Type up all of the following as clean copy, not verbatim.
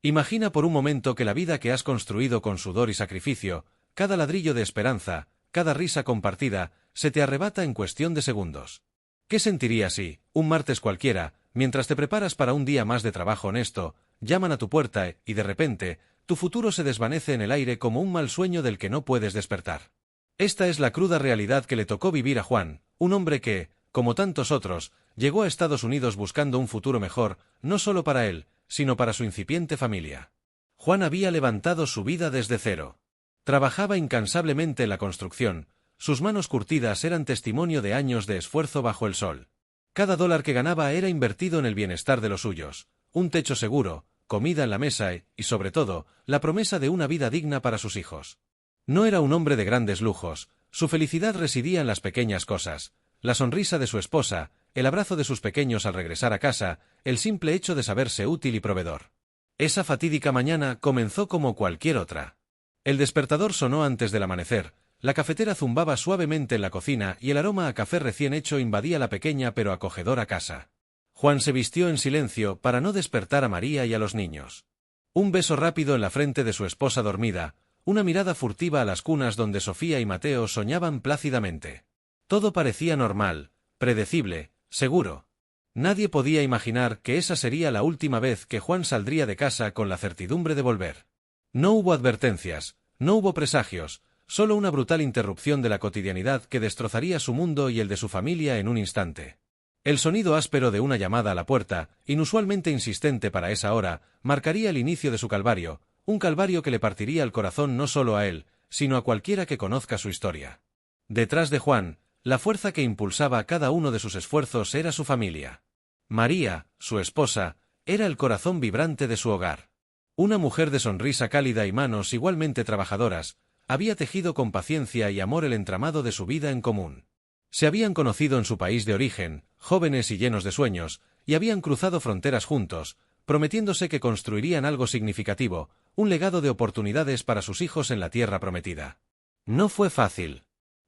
Imagina por un momento que la vida que has construido con sudor y sacrificio, cada ladrillo de esperanza, cada risa compartida, se te arrebata en cuestión de segundos. ¿Qué sentirías si, un martes cualquiera, mientras te preparas para un día más de trabajo honesto, llaman a tu puerta y de repente, tu futuro se desvanece en el aire como un mal sueño del que no puedes despertar? Esta es la cruda realidad que le tocó vivir a Juan, un hombre que, como tantos otros, llegó a Estados Unidos buscando un futuro mejor, no solo para él, sino para su incipiente familia. Juan había levantado su vida desde cero. Trabajaba incansablemente en la construcción, sus manos curtidas eran testimonio de años de esfuerzo bajo el sol. Cada dólar que ganaba era invertido en el bienestar de los suyos, un techo seguro, comida en la mesa y, sobre todo, la promesa de una vida digna para sus hijos. No era un hombre de grandes lujos, su felicidad residía en las pequeñas cosas, la sonrisa de su esposa, el abrazo de sus pequeños al regresar a casa, el simple hecho de saberse útil y proveedor. Esa fatídica mañana comenzó como cualquier otra. El despertador sonó antes del amanecer, la cafetera zumbaba suavemente en la cocina y el aroma a café recién hecho invadía la pequeña pero acogedora casa. Juan se vistió en silencio para no despertar a María y a los niños. Un beso rápido en la frente de su esposa dormida, una mirada furtiva a las cunas donde Sofía y Mateo soñaban plácidamente. Todo parecía normal, predecible, seguro. Nadie podía imaginar que esa sería la última vez que Juan saldría de casa con la certidumbre de volver. No hubo advertencias, no hubo presagios, solo una brutal interrupción de la cotidianidad que destrozaría su mundo y el de su familia en un instante. El sonido áspero de una llamada a la puerta, inusualmente insistente para esa hora, marcaría el inicio de su calvario, un calvario que le partiría el corazón no solo a él, sino a cualquiera que conozca su historia. Detrás de Juan, la fuerza que impulsaba cada uno de sus esfuerzos era su familia. María, su esposa, era el corazón vibrante de su hogar. Una mujer de sonrisa cálida y manos igualmente trabajadoras, había tejido con paciencia y amor el entramado de su vida en común. Se habían conocido en su país de origen, jóvenes y llenos de sueños, y habían cruzado fronteras juntos, prometiéndose que construirían algo significativo, un legado de oportunidades para sus hijos en la tierra prometida. No fue fácil.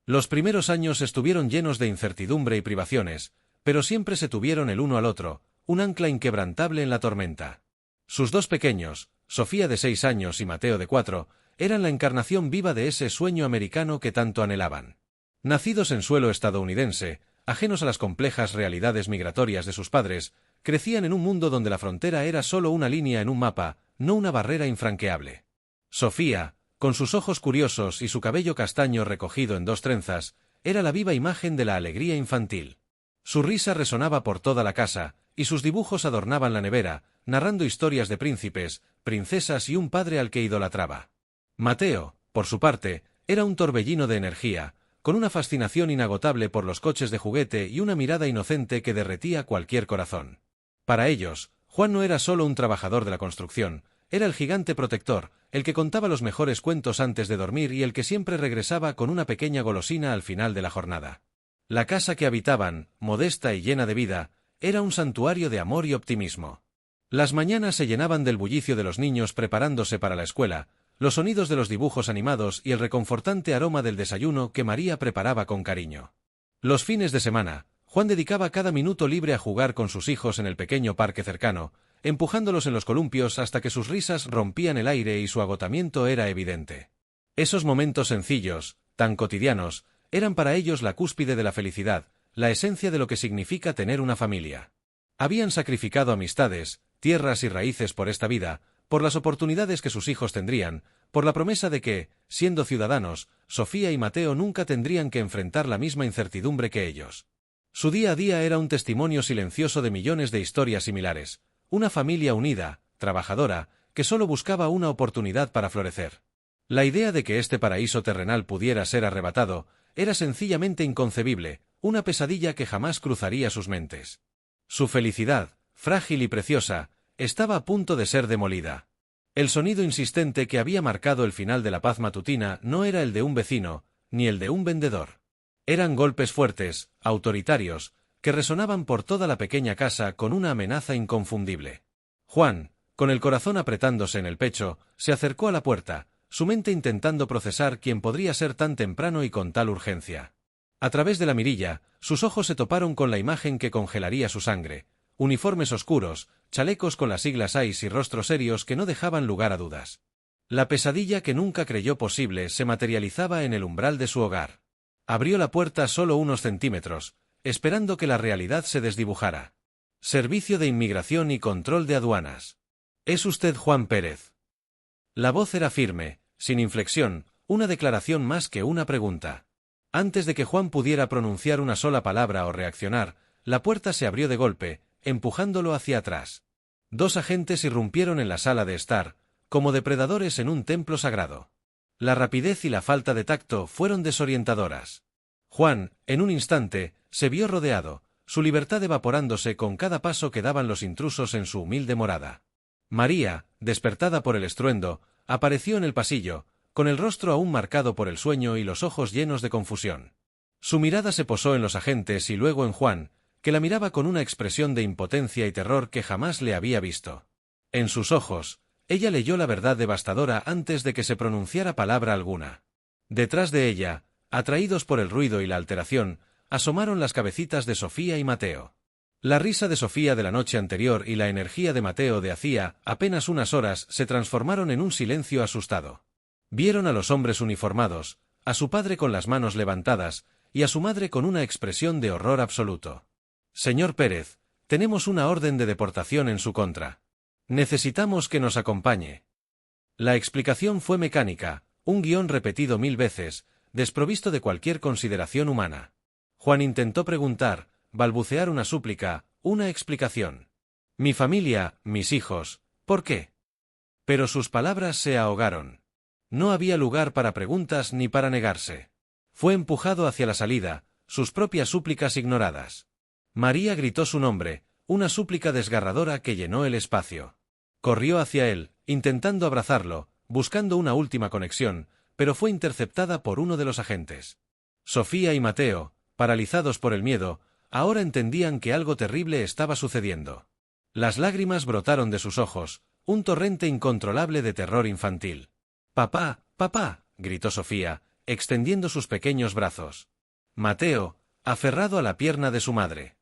Los primeros años estuvieron llenos de incertidumbre y privaciones, pero siempre se tuvieron el uno al otro, un ancla inquebrantable en la tormenta. Sus dos pequeños, Sofía de 6 años y Mateo de 4, eran la encarnación viva de ese sueño americano que tanto anhelaban. Nacidos en suelo estadounidense, ajenos a las complejas realidades migratorias de sus padres, crecían en un mundo donde la frontera era solo una línea en un mapa, no una barrera infranqueable. Sofía, con sus ojos curiosos y su cabello castaño recogido en 2 trenzas, era la viva imagen de la alegría infantil. Su risa resonaba por toda la casa, y sus dibujos adornaban la nevera, narrando historias de príncipes, princesas y un padre al que idolatraba. Mateo, por su parte, era un torbellino de energía, con una fascinación inagotable por los coches de juguete y una mirada inocente que derretía cualquier corazón. Para ellos, Juan no era solo un trabajador de la construcción, era el gigante protector, el que contaba los mejores cuentos antes de dormir y el que siempre regresaba con una pequeña golosina al final de la jornada. La casa que habitaban, modesta y llena de vida, era un santuario de amor y optimismo. Las mañanas se llenaban del bullicio de los niños preparándose para la escuela, los sonidos de los dibujos animados y el reconfortante aroma del desayuno que María preparaba con cariño. Los fines de semana, Juan dedicaba cada minuto libre a jugar con sus hijos en el pequeño parque cercano, empujándolos en los columpios hasta que sus risas rompían el aire y su agotamiento era evidente. Esos momentos sencillos, tan cotidianos, eran para ellos la cúspide de la felicidad, la esencia de lo que significa tener una familia. Habían sacrificado amistades, tierras y raíces por esta vida, por las oportunidades que sus hijos tendrían, por la promesa de que, siendo ciudadanos, Sofía y Mateo nunca tendrían que enfrentar la misma incertidumbre que ellos. Su día a día era un testimonio silencioso de millones de historias similares, una familia unida, trabajadora, que solo buscaba una oportunidad para florecer. La idea de que este paraíso terrenal pudiera ser arrebatado era sencillamente inconcebible, una pesadilla que jamás cruzaría sus mentes. Su felicidad, frágil y preciosa, estaba a punto de ser demolida. El sonido insistente que había marcado el final de la paz matutina no era el de un vecino, ni el de un vendedor. Eran golpes fuertes, autoritarios, que resonaban por toda la pequeña casa con una amenaza inconfundible. Juan, con el corazón apretándose en el pecho, se acercó a la puerta, su mente intentando procesar quién podría ser tan temprano y con tal urgencia. A través de la mirilla, sus ojos se toparon con la imagen que congelaría su sangre, uniformes oscuros, chalecos con las siglas AIS y rostros serios que no dejaban lugar a dudas. La pesadilla que nunca creyó posible se materializaba en el umbral de su hogar. Abrió la puerta solo unos centímetros, esperando que la realidad se desdibujara. Servicio de Inmigración y Control de Aduanas. ¿Es usted Juan Pérez? La voz era firme, sin inflexión, una declaración más que una pregunta. Antes de que Juan pudiera pronunciar una sola palabra o reaccionar, la puerta se abrió de golpe, empujándolo hacia atrás. Dos agentes irrumpieron en la sala de estar, como depredadores en un templo sagrado. La rapidez y la falta de tacto fueron desorientadoras. Juan, en un instante, se vio rodeado, su libertad evaporándose con cada paso que daban los intrusos en su humilde morada. María, despertada por el estruendo, apareció en el pasillo, con el rostro aún marcado por el sueño y los ojos llenos de confusión. Su mirada se posó en los agentes y luego en Juan, que la miraba con una expresión de impotencia y terror que jamás le había visto. En sus ojos, ella leyó la verdad devastadora antes de que se pronunciara palabra alguna. Detrás de ella, atraídos por el ruido y la alteración, asomaron las cabecitas de Sofía y Mateo. La risa de Sofía de la noche anterior y la energía de Mateo de hacía apenas unas horas se transformaron en un silencio asustado. Vieron a los hombres uniformados, a su padre con las manos levantadas, y a su madre con una expresión de horror absoluto. Señor Pérez, tenemos una orden de deportación en su contra. Necesitamos que nos acompañe. La explicación fue mecánica, un guión repetido 1000 veces, desprovisto de cualquier consideración humana. Juan intentó preguntar, balbucear una súplica, una explicación. Mi familia, mis hijos, ¿por qué? Pero sus palabras se ahogaron. No había lugar para preguntas ni para negarse. Fue empujado hacia la salida, sus propias súplicas ignoradas. María gritó su nombre, una súplica desgarradora que llenó el espacio. Corrió hacia él, intentando abrazarlo, buscando una última conexión, pero fue interceptada por uno de los agentes. Sofía y Mateo, paralizados por el miedo, ahora entendían que algo terrible estaba sucediendo. Las lágrimas brotaron de sus ojos, un torrente incontrolable de terror infantil. «Papá, papá», gritó Sofía, extendiendo sus pequeños brazos. Mateo, aferrado a la pierna de su madre.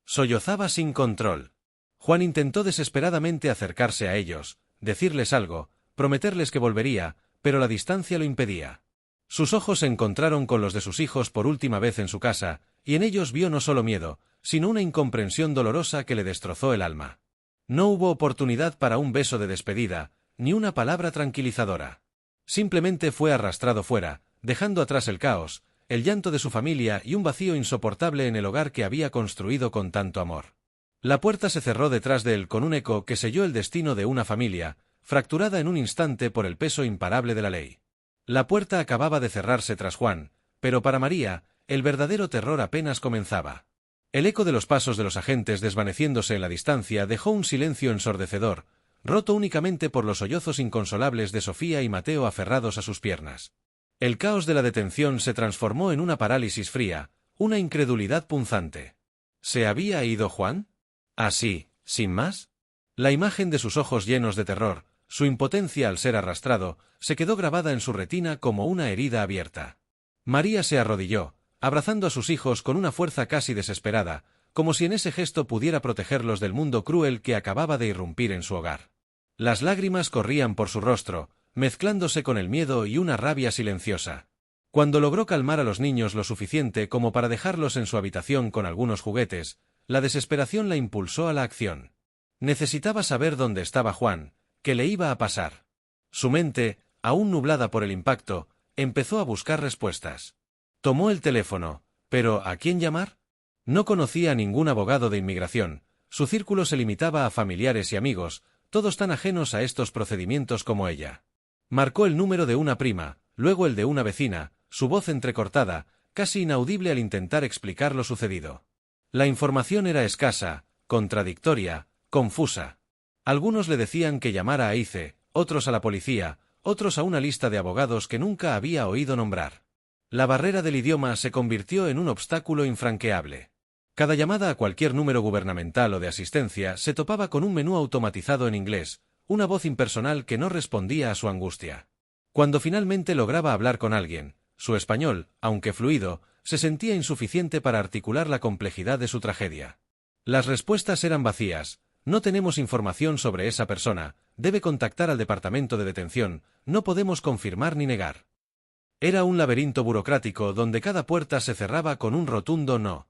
Sollozaba sin control. Juan intentó desesperadamente acercarse a ellos, decirles algo, prometerles que volvería, pero la distancia lo impedía. Sus ojos se encontraron con los de sus hijos por última vez en su casa, y en ellos vio no solo miedo, sino una incomprensión dolorosa que le destrozó el alma. No hubo oportunidad para un beso de despedida, ni una palabra tranquilizadora. Simplemente fue arrastrado fuera, dejando atrás el caos, el llanto de su familia y un vacío insoportable en el hogar que había construido con tanto amor. La puerta se cerró detrás de él con un eco que selló el destino de una familia, fracturada en un instante por el peso imparable de la ley. La puerta acababa de cerrarse tras Juan, pero para María, el verdadero terror apenas comenzaba. El eco de los pasos de los agentes desvaneciéndose en la distancia dejó un silencio ensordecedor, roto únicamente por los sollozos inconsolables de Sofía y Mateo aferrados a sus piernas. El caos de la detención se transformó en una parálisis fría, una incredulidad punzante. ¿Se había ido Juan? ¿Así, sin más? La imagen de sus ojos llenos de terror, su impotencia al ser arrastrado, se quedó grabada en su retina como una herida abierta. María se arrodilló, abrazando a sus hijos con una fuerza casi desesperada, como si en ese gesto pudiera protegerlos del mundo cruel que acababa de irrumpir en su hogar. Las lágrimas corrían por su rostro, mezclándose con el miedo y una rabia silenciosa. Cuando logró calmar a los niños lo suficiente como para dejarlos en su habitación con algunos juguetes, la desesperación la impulsó a la acción. Necesitaba saber dónde estaba Juan, qué le iba a pasar. Su mente, aún nublada por el impacto, empezó a buscar respuestas. Tomó el teléfono, pero ¿a quién llamar? No conocía a ningún abogado de inmigración, su círculo se limitaba a familiares y amigos, todos tan ajenos a estos procedimientos como ella. Marcó el número de una prima, luego el de una vecina, su voz entrecortada, casi inaudible al intentar explicar lo sucedido. La información era escasa, contradictoria, confusa. Algunos le decían que llamara a ICE, otros a la policía, otros a una lista de abogados que nunca había oído nombrar. La barrera del idioma se convirtió en un obstáculo infranqueable. Cada llamada a cualquier número gubernamental o de asistencia se topaba con un menú automatizado en inglés, una voz impersonal que no respondía a su angustia. Cuando finalmente lograba hablar con alguien, su español, aunque fluido, se sentía insuficiente para articular la complejidad de su tragedia. Las respuestas eran vacías. No tenemos información sobre esa persona, debe contactar al departamento de detención, no podemos confirmar ni negar. Era un laberinto burocrático donde cada puerta se cerraba con un rotundo no.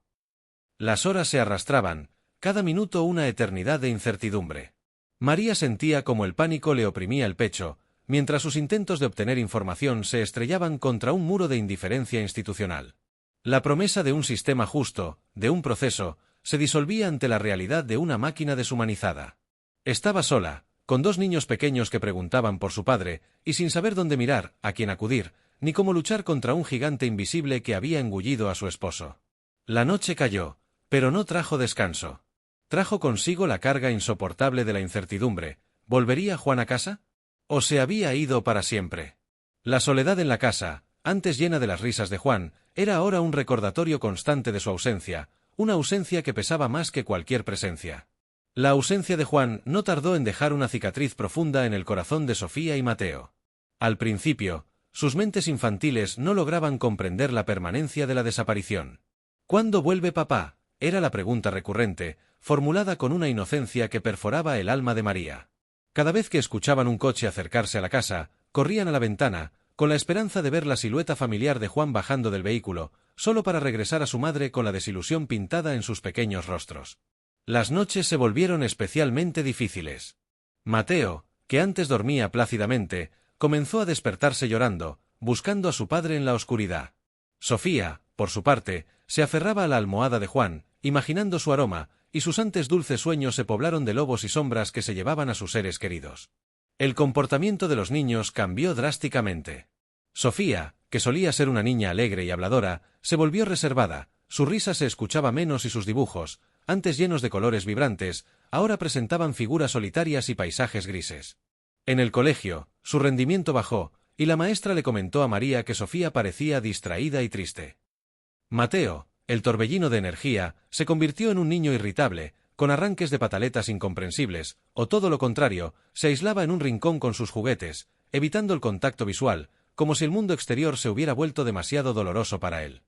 Las horas se arrastraban, cada minuto una eternidad de incertidumbre. María sentía como el pánico le oprimía el pecho, mientras sus intentos de obtener información se estrellaban contra un muro de indiferencia institucional. La promesa de un sistema justo, de un proceso, se disolvía ante la realidad de una máquina deshumanizada. Estaba sola, con 2 niños pequeños que preguntaban por su padre, y sin saber dónde mirar, a quién acudir, ni cómo luchar contra un gigante invisible que había engullido a su esposo. La noche cayó, pero no trajo descanso. Trajo consigo la carga insoportable de la incertidumbre. ¿Volvería Juan a casa? ¿O se había ido para siempre? La soledad en la casa, antes llena de las risas de Juan, era ahora un recordatorio constante de su ausencia, una ausencia que pesaba más que cualquier presencia. La ausencia de Juan no tardó en dejar una cicatriz profunda en el corazón de Sofía y Mateo. Al principio, sus mentes infantiles no lograban comprender la permanencia de la desaparición. ¿Cuándo vuelve papá?, era la pregunta recurrente, formulada con una inocencia que perforaba el alma de María. Cada vez que escuchaban un coche acercarse a la casa, corrían a la ventana, con la esperanza de ver la silueta familiar de Juan bajando del vehículo, solo para regresar a su madre con la desilusión pintada en sus pequeños rostros. Las noches se volvieron especialmente difíciles. Mateo, que antes dormía plácidamente, comenzó a despertarse llorando, buscando a su padre en la oscuridad. Sofía, por su parte, se aferraba a la almohada de Juan, imaginando su aroma, y sus antes dulces sueños se poblaron de lobos y sombras que se llevaban a sus seres queridos. El comportamiento de los niños cambió drásticamente. Sofía, que solía ser una niña alegre y habladora, se volvió reservada, su risa se escuchaba menos y sus dibujos, antes llenos de colores vibrantes, ahora presentaban figuras solitarias y paisajes grises. En el colegio, su rendimiento bajó, y la maestra le comentó a María que Sofía parecía distraída y triste. Mateo, el torbellino de energía, se convirtió en un niño irritable, con arranques de pataletas incomprensibles, o todo lo contrario, se aislaba en un rincón con sus juguetes, evitando el contacto visual, como si el mundo exterior se hubiera vuelto demasiado doloroso para él.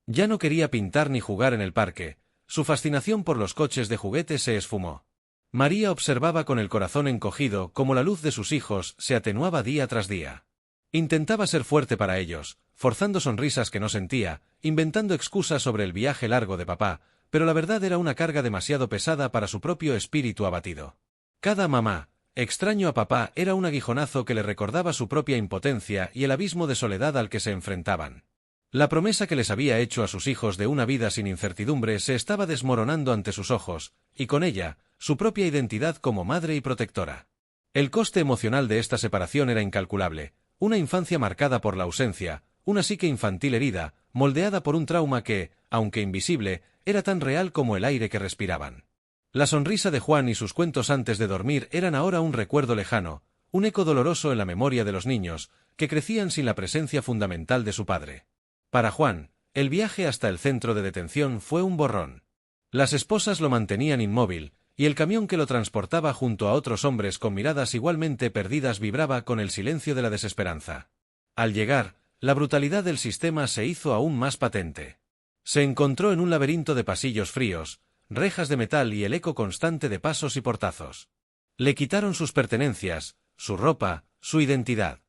Ya no quería pintar ni jugar en el parque, su fascinación por los coches de juguetes se esfumó. María observaba con el corazón encogido cómo la luz de sus hijos se atenuaba día tras día. Intentaba ser fuerte para ellos, forzando sonrisas que no sentía, inventando excusas sobre el viaje largo de papá, pero la verdad era una carga demasiado pesada para su propio espíritu abatido. Cada mamá, extraño a papá, era un aguijonazo que le recordaba su propia impotencia y el abismo de soledad al que se enfrentaban. La promesa que les había hecho a sus hijos de una vida sin incertidumbre se estaba desmoronando ante sus ojos, y con ella, su propia identidad como madre y protectora. El coste emocional de esta separación era incalculable, una infancia marcada por la ausencia, una psique infantil herida, moldeada por un trauma que, aunque invisible, era tan real como el aire que respiraban. La sonrisa de Juan y sus cuentos antes de dormir eran ahora un recuerdo lejano, un eco doloroso en la memoria de los niños, que crecían sin la presencia fundamental de su padre. Para Juan, el viaje hasta el centro de detención fue un borrón. Las esposas lo mantenían inmóvil, y el camión que lo transportaba junto a otros hombres con miradas igualmente perdidas vibraba con el silencio de la desesperanza. Al llegar, la brutalidad del sistema se hizo aún más patente. Se encontró en un laberinto de pasillos fríos, rejas de metal y el eco constante de pasos y portazos. Le quitaron sus pertenencias, su ropa, su identidad.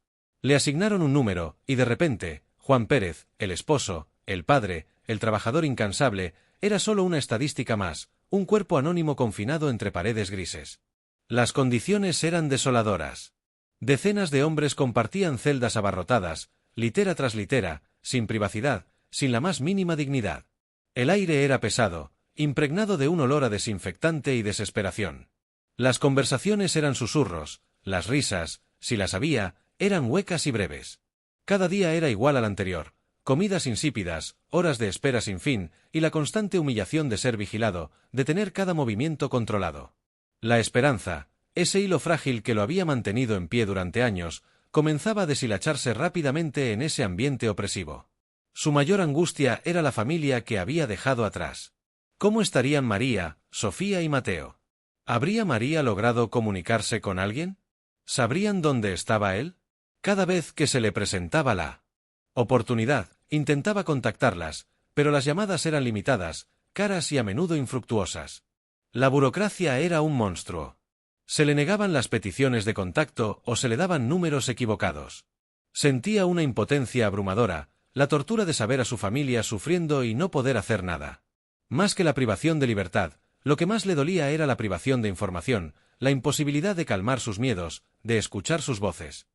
Le asignaron un número, y de repente, Juan Pérez, el esposo, el padre, el trabajador incansable, era solo una estadística más, un cuerpo anónimo confinado entre paredes grises. Las condiciones eran desoladoras. Decenas de hombres compartían celdas abarrotadas, litera tras litera, sin privacidad, sin la más mínima dignidad. El aire era pesado, impregnado de un olor a desinfectante y desesperación. Las conversaciones eran susurros, las risas, si las había, eran huecas y breves. Cada día era igual al anterior, comidas insípidas, horas de espera sin fin, y la constante humillación de ser vigilado, de tener cada movimiento controlado. La esperanza, ese hilo frágil que lo había mantenido en pie durante años, comenzaba a deshilacharse rápidamente en ese ambiente opresivo. Su mayor angustia era la familia que había dejado atrás. ¿Cómo estarían María, Sofía y Mateo? ¿Habría María logrado comunicarse con alguien? ¿Sabrían dónde estaba él? Cada vez que se le presentaba la oportunidad, intentaba contactarlas, pero las llamadas eran limitadas, caras y a menudo infructuosas. La burocracia era un monstruo. Se le negaban las peticiones de contacto o se le daban números equivocados. Sentía una impotencia abrumadora, la tortura de saber a su familia sufriendo y no poder hacer nada. Más que la privación de libertad, lo que más le dolía era la privación de información, la imposibilidad de calmar sus miedos, de escuchar sus voces.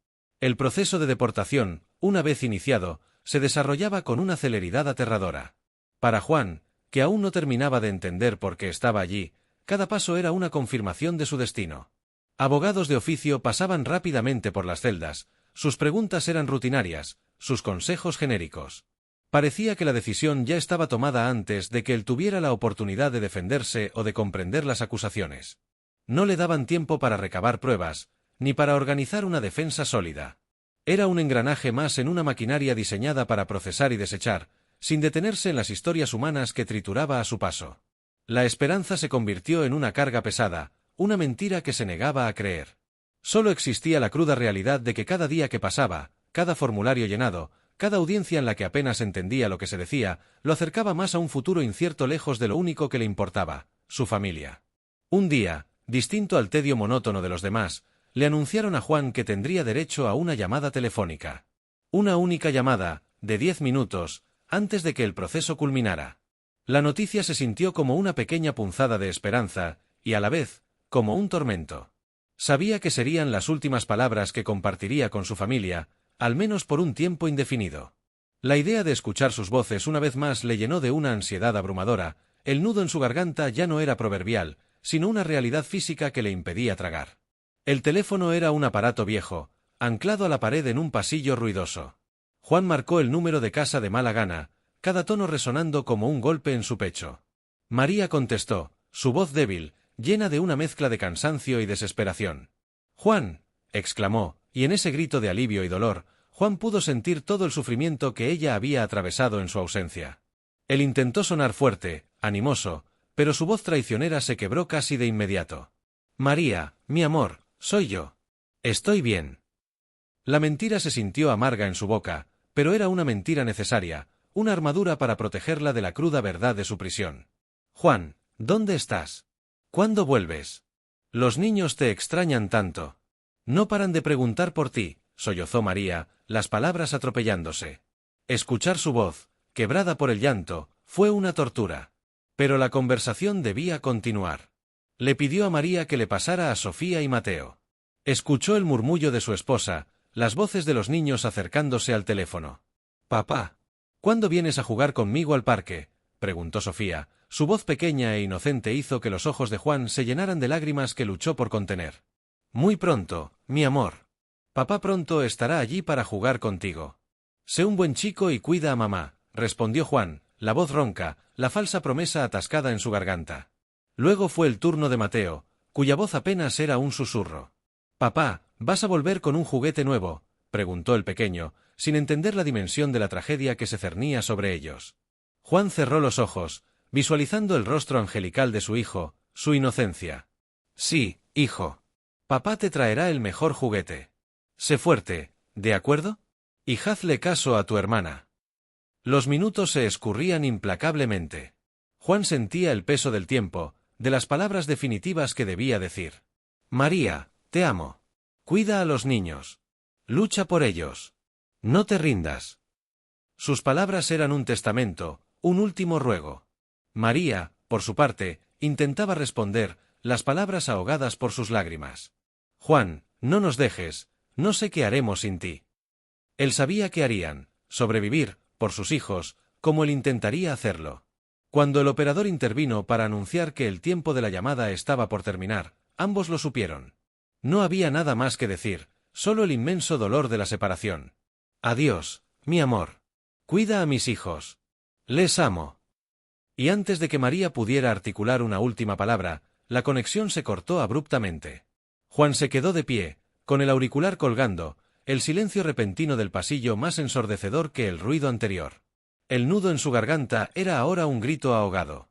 El proceso de deportación, una vez iniciado, se desarrollaba con una celeridad aterradora. Para Juan, que aún no terminaba de entender por qué estaba allí, cada paso era una confirmación de su destino. Abogados de oficio pasaban rápidamente por las celdas, sus preguntas eran rutinarias, sus consejos genéricos. Parecía que la decisión ya estaba tomada antes de que él tuviera la oportunidad de defenderse o de comprender las acusaciones. No le daban tiempo para recabar pruebas, ni para organizar una defensa sólida. Era un engranaje más en una maquinaria diseñada para procesar y desechar, sin detenerse en las historias humanas que trituraba a su paso. La esperanza se convirtió en una carga pesada, una mentira que se negaba a creer. Solo existía la cruda realidad de que cada día que pasaba, cada formulario llenado, cada audiencia en la que apenas entendía lo que se decía, lo acercaba más a un futuro incierto lejos de lo único que le importaba, su familia. Un día, distinto al tedio monótono de los demás, le anunciaron a Juan que tendría derecho a una llamada telefónica. Una única llamada, de 10 minutos, antes de que el proceso culminara. La noticia se sintió como una pequeña punzada de esperanza, y a la vez, como un tormento. Sabía que serían las últimas palabras que compartiría con su familia, al menos por un tiempo indefinido. La idea de escuchar sus voces una vez más le llenó de una ansiedad abrumadora, el nudo en su garganta ya no era proverbial, sino una realidad física que le impedía tragar. El teléfono era un aparato viejo, anclado a la pared en un pasillo ruidoso. Juan marcó el número de casa de mala gana, cada tono resonando como un golpe en su pecho. María contestó, su voz débil, llena de una mezcla de cansancio y desesperación. «¡Juan!», exclamó, y en ese grito de alivio y dolor, Juan pudo sentir todo el sufrimiento que ella había atravesado en su ausencia. Él intentó sonar fuerte, animoso, pero su voz traicionera se quebró casi de inmediato. «María, mi amor, soy yo. Estoy bien». La mentira se sintió amarga en su boca, pero era una mentira necesaria, una armadura para protegerla de la cruda verdad de su prisión. «Juan, ¿dónde estás? ¿Cuándo vuelves? Los niños te extrañan tanto. No paran de preguntar por ti», sollozó María, las palabras atropellándose. Escuchar su voz, quebrada por el llanto, fue una tortura. Pero la conversación debía continuar. Le pidió a María que le pasara a Sofía y Mateo. Escuchó el murmullo de su esposa, las voces de los niños acercándose al teléfono. «Papá, ¿cuándo vienes a jugar conmigo al parque?», preguntó Sofía. Su voz pequeña e inocente hizo que los ojos de Juan se llenaran de lágrimas que luchó por contener. «Muy pronto, mi amor. Papá pronto estará allí para jugar contigo. Sé un buen chico y cuida a mamá», respondió Juan, la voz ronca, la falsa promesa atascada en su garganta. Luego fue el turno de Mateo, cuya voz apenas era un susurro. «Papá, ¿vas a volver con un juguete nuevo?», preguntó el pequeño, sin entender la dimensión de la tragedia que se cernía sobre ellos. Juan cerró los ojos, visualizando el rostro angelical de su hijo, su inocencia. «Sí, hijo. Papá te traerá el mejor juguete. Sé fuerte, ¿de acuerdo? Y hazle caso a tu hermana». Los minutos se escurrían implacablemente. Juan sentía el peso del tiempo, de las palabras definitivas que debía decir. «María, te amo. Cuida a los niños. Lucha por ellos. No te rindas». Sus palabras eran un testamento, un último ruego. María, por su parte, intentaba responder, las palabras ahogadas por sus lágrimas. «Juan, no nos dejes, no sé qué haremos sin ti». Él sabía qué harían, sobrevivir, por sus hijos, como él intentaría hacerlo. Cuando el operador intervino para anunciar que el tiempo de la llamada estaba por terminar, ambos lo supieron. No había nada más que decir, solo el inmenso dolor de la separación. «Adiós, mi amor. Cuida a mis hijos. Les amo». Y antes de que María pudiera articular una última palabra, la conexión se cortó abruptamente. Juan se quedó de pie, con el auricular colgando, el silencio repentino del pasillo más ensordecedor que el ruido anterior. El nudo en su garganta era ahora un grito ahogado.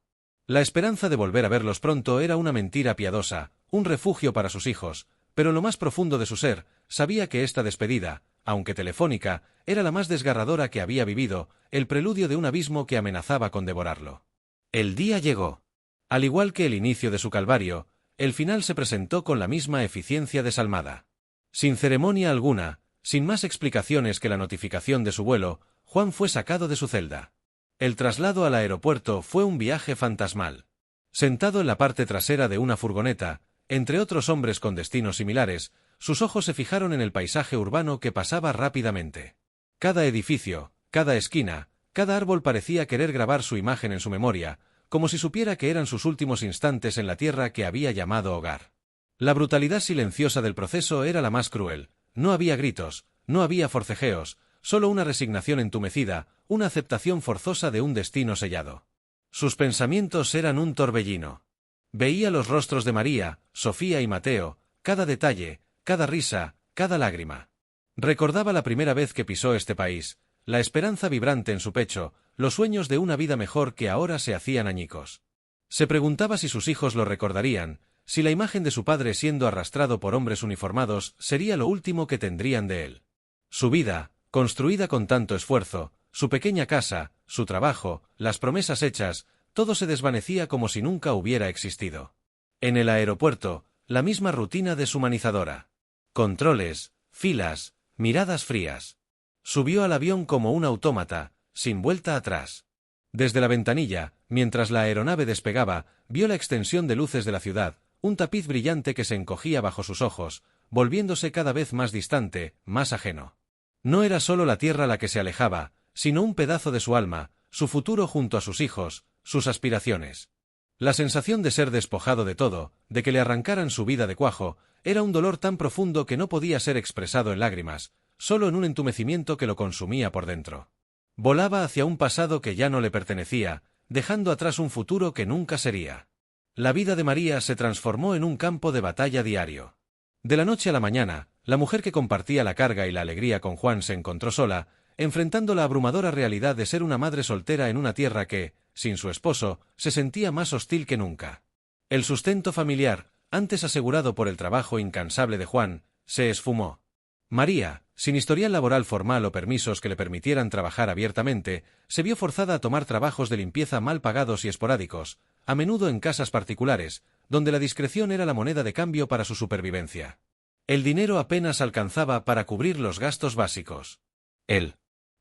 La esperanza de volver a verlos pronto era una mentira piadosa, un refugio para sus hijos, pero en lo más profundo de su ser, sabía que esta despedida, aunque telefónica, era la más desgarradora que había vivido, el preludio de un abismo que amenazaba con devorarlo. El día llegó. Al igual que el inicio de su calvario, el final se presentó con la misma eficiencia desalmada. Sin ceremonia alguna, sin más explicaciones que la notificación de su vuelo, Juan fue sacado de su celda. El traslado al aeropuerto fue un viaje fantasmal. Sentado en la parte trasera de una furgoneta, entre otros hombres con destinos similares, sus ojos se fijaron en el paisaje urbano que pasaba rápidamente. Cada edificio, cada esquina, cada árbol parecía querer grabar su imagen en su memoria, como si supiera que eran sus últimos instantes en la tierra que había llamado hogar. La brutalidad silenciosa del proceso era la más cruel. No había gritos, no había forcejeos, solo una resignación entumecida, una aceptación forzosa de un destino sellado. Sus pensamientos eran un torbellino. Veía los rostros de María, Sofía y Mateo, cada detalle, cada risa, cada lágrima. Recordaba la primera vez que pisó este país, la esperanza vibrante en su pecho, los sueños de una vida mejor que ahora se hacían añicos. Se preguntaba si sus hijos lo recordarían, si la imagen de su padre siendo arrastrado por hombres uniformados sería lo último que tendrían de él. Su vida, construida con tanto esfuerzo, su pequeña casa, su trabajo, las promesas hechas, todo se desvanecía como si nunca hubiera existido. En el aeropuerto, la misma rutina deshumanizadora. Controles, filas, miradas frías. Subió al avión como un autómata, sin vuelta atrás. Desde la ventanilla, mientras la aeronave despegaba, vio la extensión de luces de la ciudad, un tapiz brillante que se encogía bajo sus ojos, volviéndose cada vez más distante, más ajeno. No era solo la tierra la que se alejaba, sino un pedazo de su alma, su futuro junto a sus hijos, sus aspiraciones. La sensación de ser despojado de todo, de que le arrancaran su vida de cuajo, era un dolor tan profundo que no podía ser expresado en lágrimas, solo en un entumecimiento que lo consumía por dentro. Volaba hacia un pasado que ya no le pertenecía, dejando atrás un futuro que nunca sería. La vida de María se transformó en un campo de batalla diario. De la noche a la mañana, la mujer que compartía la carga y la alegría con Juan se encontró sola, enfrentando la abrumadora realidad de ser una madre soltera en una tierra que, sin su esposo, se sentía más hostil que nunca. El sustento familiar, antes asegurado por el trabajo incansable de Juan, se esfumó. María, sin historial laboral formal o permisos que le permitieran trabajar abiertamente, se vio forzada a tomar trabajos de limpieza mal pagados y esporádicos, a menudo en casas particulares, donde la discreción era la moneda de cambio para su supervivencia. El dinero apenas alcanzaba para cubrir los gastos básicos. El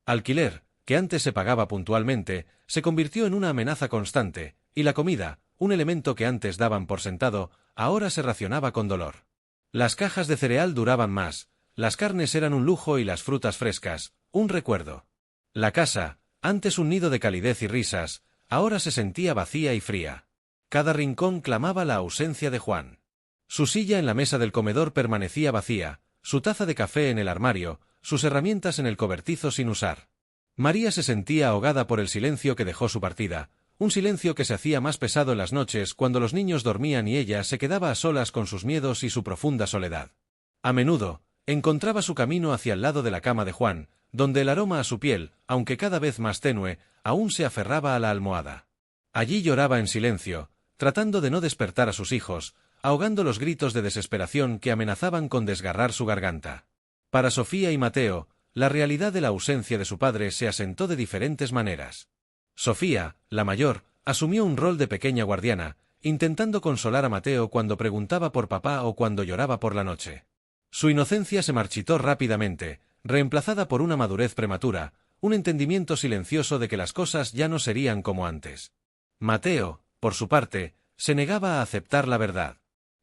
alquiler, que antes se pagaba puntualmente, se convirtió en una amenaza constante, y la comida, un elemento que antes daban por sentado, ahora se racionaba con dolor. Las cajas de cereal duraban más, las carnes eran un lujo y las frutas frescas, un recuerdo. La casa, antes un nido de calidez y risas, ahora se sentía vacía y fría. Cada rincón clamaba la ausencia de Juan. Su silla en la mesa del comedor permanecía vacía, su taza de café en el armario, sus herramientas en el cobertizo sin usar. María se sentía ahogada por el silencio que dejó su partida, un silencio que se hacía más pesado en las noches cuando los niños dormían y ella se quedaba a solas con sus miedos y su profunda soledad. A menudo, encontraba su camino hacia el lado de la cama de Juan, donde el aroma a su piel, aunque cada vez más tenue, aún se aferraba a la almohada. Allí lloraba en silencio, tratando de no despertar a sus hijos, ahogando los gritos de desesperación que amenazaban con desgarrar su garganta. Para Sofía y Mateo, la realidad de la ausencia de su padre se asentó de diferentes maneras. Sofía, la mayor, asumió un rol de pequeña guardiana, intentando consolar a Mateo cuando preguntaba por papá o cuando lloraba por la noche. Su inocencia se marchitó rápidamente, reemplazada por una madurez prematura, un entendimiento silencioso de que las cosas ya no serían como antes. Mateo, por su parte, se negaba a aceptar la verdad.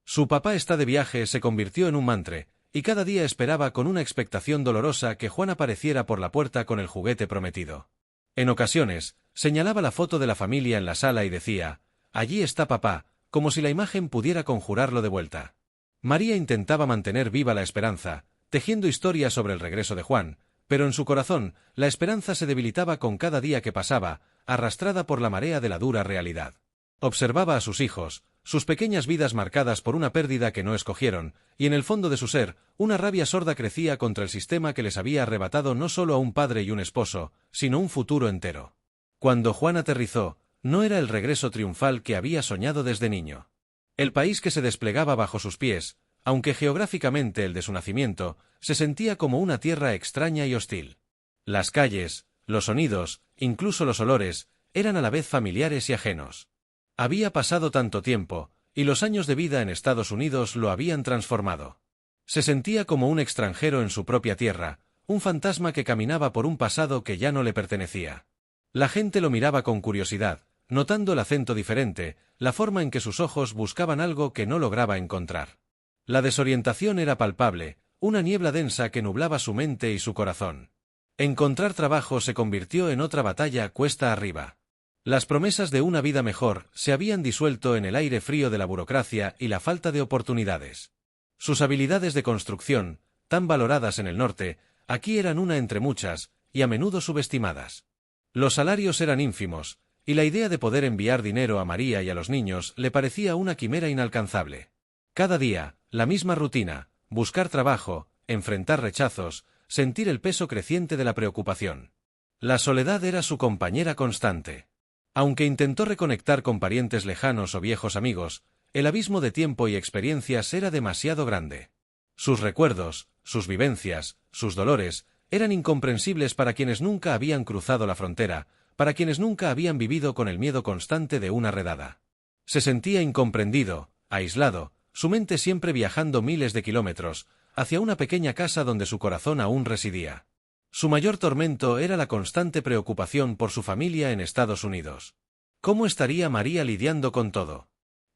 Su papá está de viaje se convirtió en un mantre, y cada día esperaba con una expectación dolorosa que Juan apareciera por la puerta con el juguete prometido. En ocasiones, señalaba la foto de la familia en la sala y decía, «Allí está papá», como si la imagen pudiera conjurarlo de vuelta. María intentaba mantener viva la esperanza, tejiendo historias sobre el regreso de Juan, pero en su corazón, la esperanza se debilitaba con cada día que pasaba, arrastrada por la marea de la dura realidad. Observaba a sus hijos, sus pequeñas vidas marcadas por una pérdida que no escogieron, y en el fondo de su ser, una rabia sorda crecía contra el sistema que les había arrebatado no solo a un padre y un esposo, sino un futuro entero. Cuando Juan aterrizó, no era el regreso triunfal que había soñado desde niño. El país que se desplegaba bajo sus pies, aunque geográficamente el de su nacimiento, se sentía como una tierra extraña y hostil. Las calles, los sonidos, incluso los olores, eran a la vez familiares y ajenos. Había pasado tanto tiempo, y los años de vida en Estados Unidos lo habían transformado. Se sentía como un extranjero en su propia tierra, un fantasma que caminaba por un pasado que ya no le pertenecía. La gente lo miraba con curiosidad, notando el acento diferente, la forma en que sus ojos buscaban algo que no lograba encontrar. La desorientación era palpable, una niebla densa que nublaba su mente y su corazón. Encontrar trabajo se convirtió en otra batalla cuesta arriba. Las promesas de una vida mejor se habían disuelto en el aire frío de la burocracia y la falta de oportunidades. Sus habilidades de construcción, tan valoradas en el norte, aquí eran una entre muchas, y a menudo subestimadas. Los salarios eran ínfimos, y la idea de poder enviar dinero a María y a los niños le parecía una quimera inalcanzable. Cada día, la misma rutina, buscar trabajo, enfrentar rechazos, sentir el peso creciente de la preocupación. La soledad era su compañera constante. Aunque intentó reconectar con parientes lejanos o viejos amigos, el abismo de tiempo y experiencias era demasiado grande. Sus recuerdos, sus vivencias, sus dolores, eran incomprensibles para quienes nunca habían cruzado la frontera, para quienes nunca habían vivido con el miedo constante de una redada. Se sentía incomprendido, aislado, su mente siempre viajando miles de kilómetros, hacia una pequeña casa donde su corazón aún residía. Su mayor tormento era la constante preocupación por su familia en Estados Unidos. ¿Cómo estaría María lidiando con todo?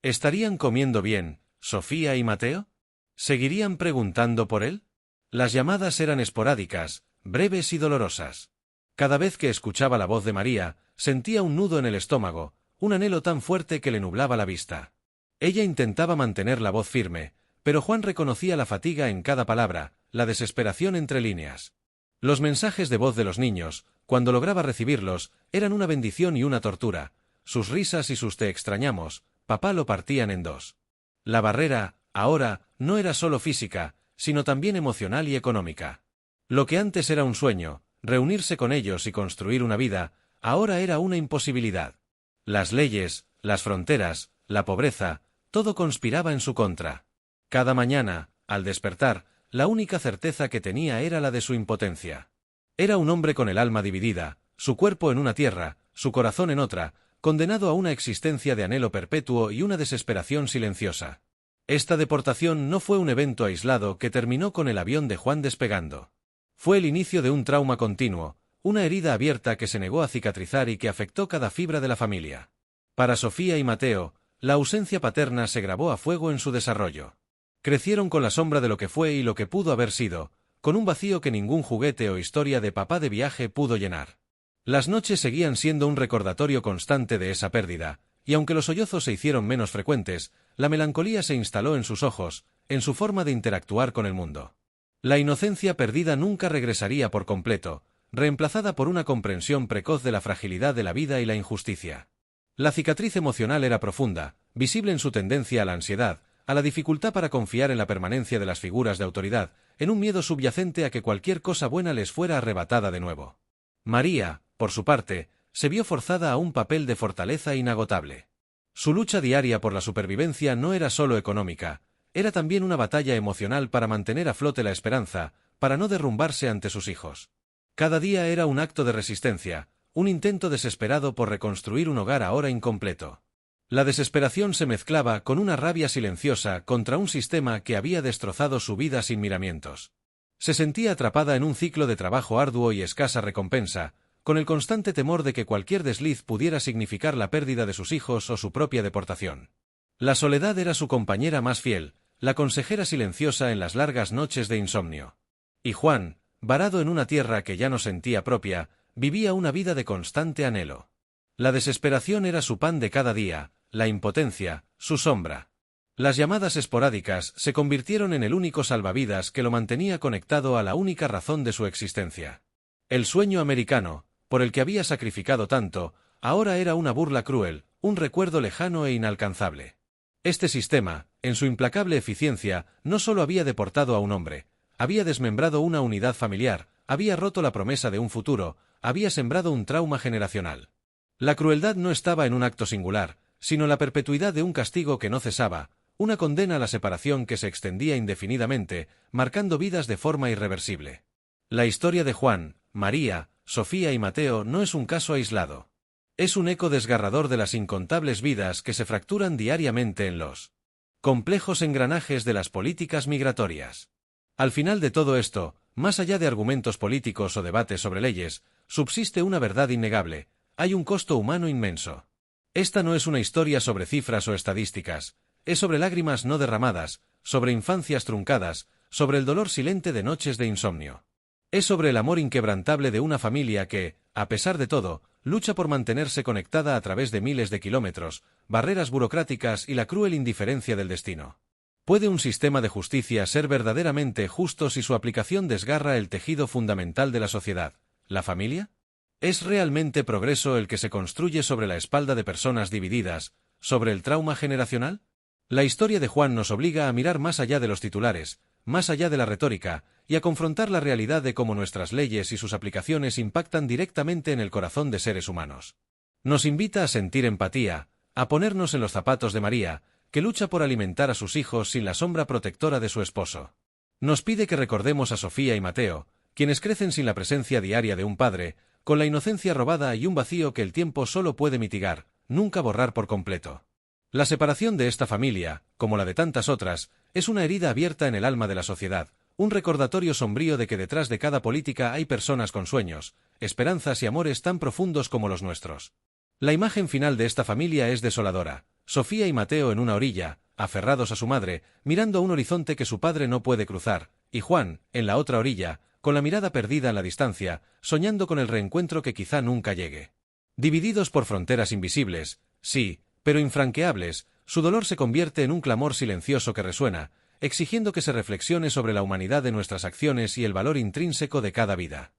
¿Estarían comiendo bien, Sofía y Mateo? ¿Seguirían preguntando por él? Las llamadas eran esporádicas, breves y dolorosas. Cada vez que escuchaba la voz de María, sentía un nudo en el estómago, un anhelo tan fuerte que le nublaba la vista. Ella intentaba mantener la voz firme, pero Juan reconocía la fatiga en cada palabra, la desesperación entre líneas. Los mensajes de voz de los niños, cuando lograba recibirlos, eran una bendición y una tortura. Sus risas y sus te extrañamos, papá lo partían en dos. La barrera, ahora, no era solo física, sino también emocional y económica. Lo que antes era un sueño, reunirse con ellos y construir una vida, ahora era una imposibilidad. Las leyes, las fronteras, la pobreza, todo conspiraba en su contra. Cada mañana, al despertar, la única certeza que tenía era la de su impotencia. Era un hombre con el alma dividida, su cuerpo en una tierra, su corazón en otra, condenado a una existencia de anhelo perpetuo y una desesperación silenciosa. Esta deportación no fue un evento aislado que terminó con el avión de Juan despegando. Fue el inicio de un trauma continuo, una herida abierta que se negó a cicatrizar y que afectó cada fibra de la familia. Para Sofía y Mateo, la ausencia paterna se grabó a fuego en su desarrollo. Crecieron con la sombra de lo que fue y lo que pudo haber sido, con un vacío que ningún juguete o historia de papá de viaje pudo llenar. Las noches seguían siendo un recordatorio constante de esa pérdida, y aunque los sollozos se hicieron menos frecuentes, la melancolía se instaló en sus ojos, en su forma de interactuar con el mundo. La inocencia perdida nunca regresaría por completo, reemplazada por una comprensión precoz de la fragilidad de la vida y la injusticia. La cicatriz emocional era profunda, visible en su tendencia a la ansiedad, a la dificultad para confiar en la permanencia de las figuras de autoridad, en un miedo subyacente a que cualquier cosa buena les fuera arrebatada de nuevo. María, por su parte, se vio forzada a un papel de fortaleza inagotable. Su lucha diaria por la supervivencia no era solo económica, era también una batalla emocional para mantener a flote la esperanza, para no derrumbarse ante sus hijos. Cada día era un acto de resistencia, un intento desesperado por reconstruir un hogar ahora incompleto. La desesperación se mezclaba con una rabia silenciosa contra un sistema que había destrozado su vida sin miramientos. Se sentía atrapada en un ciclo de trabajo arduo y escasa recompensa, con el constante temor de que cualquier desliz pudiera significar la pérdida de sus hijos o su propia deportación. La soledad era su compañera más fiel, la consejera silenciosa en las largas noches de insomnio. Y Juan, varado en una tierra que ya no sentía propia, vivía una vida de constante anhelo. La desesperación era su pan de cada día, la impotencia, su sombra. Las llamadas esporádicas se convirtieron en el único salvavidas que lo mantenía conectado a la única razón de su existencia. El sueño americano, por el que había sacrificado tanto, ahora era una burla cruel, un recuerdo lejano e inalcanzable. Este sistema, en su implacable eficiencia, no solo había deportado a un hombre, había desmembrado una unidad familiar, había roto la promesa de un futuro, había sembrado un trauma generacional. La crueldad no estaba en un acto singular, sino en la perpetuidad de un castigo que no cesaba, una condena a la separación que se extendía indefinidamente, marcando vidas de forma irreversible. La historia de Juan, María, Sofía y Mateo no es un caso aislado. Es un eco desgarrador de las incontables vidas que se fracturan diariamente en los complejos engranajes de las políticas migratorias. Al final de todo esto, más allá de argumentos políticos o debates sobre leyes, subsiste una verdad innegable: hay un costo humano inmenso. Esta no es una historia sobre cifras o estadísticas, es sobre lágrimas no derramadas, sobre infancias truncadas, sobre el dolor silente de noches de insomnio. Es sobre el amor inquebrantable de una familia que, a pesar de todo, lucha por mantenerse conectada a través de miles de kilómetros, barreras burocráticas y la cruel indiferencia del destino. ¿Puede un sistema de justicia ser verdaderamente justo si su aplicación desgarra el tejido fundamental de la sociedad, la familia? ¿Es realmente progreso el que se construye sobre la espalda de personas divididas, sobre el trauma generacional? La historia de Juan nos obliga a mirar más allá de los titulares, más allá de la retórica, y a confrontar la realidad de cómo nuestras leyes y sus aplicaciones impactan directamente en el corazón de seres humanos. Nos invita a sentir empatía, a ponernos en los zapatos de María, que lucha por alimentar a sus hijos sin la sombra protectora de su esposo. Nos pide que recordemos a Sofía y Mateo, quienes crecen sin la presencia diaria de un padre, con la inocencia robada y un vacío que el tiempo solo puede mitigar, nunca borrar por completo. La separación de esta familia, como la de tantas otras, es una herida abierta en el alma de la sociedad, un recordatorio sombrío de que detrás de cada política hay personas con sueños, esperanzas y amores tan profundos como los nuestros. La imagen final de esta familia es desoladora: Sofía y Mateo en una orilla, aferrados a su madre, mirando a un horizonte que su padre no puede cruzar, y Juan, en la otra orilla, con la mirada perdida en la distancia, soñando con el reencuentro que quizá nunca llegue. Divididos por fronteras invisibles, sí, pero infranqueables, su dolor se convierte en un clamor silencioso que resuena, exigiendo que se reflexione sobre la humanidad de nuestras acciones y el valor intrínseco de cada vida.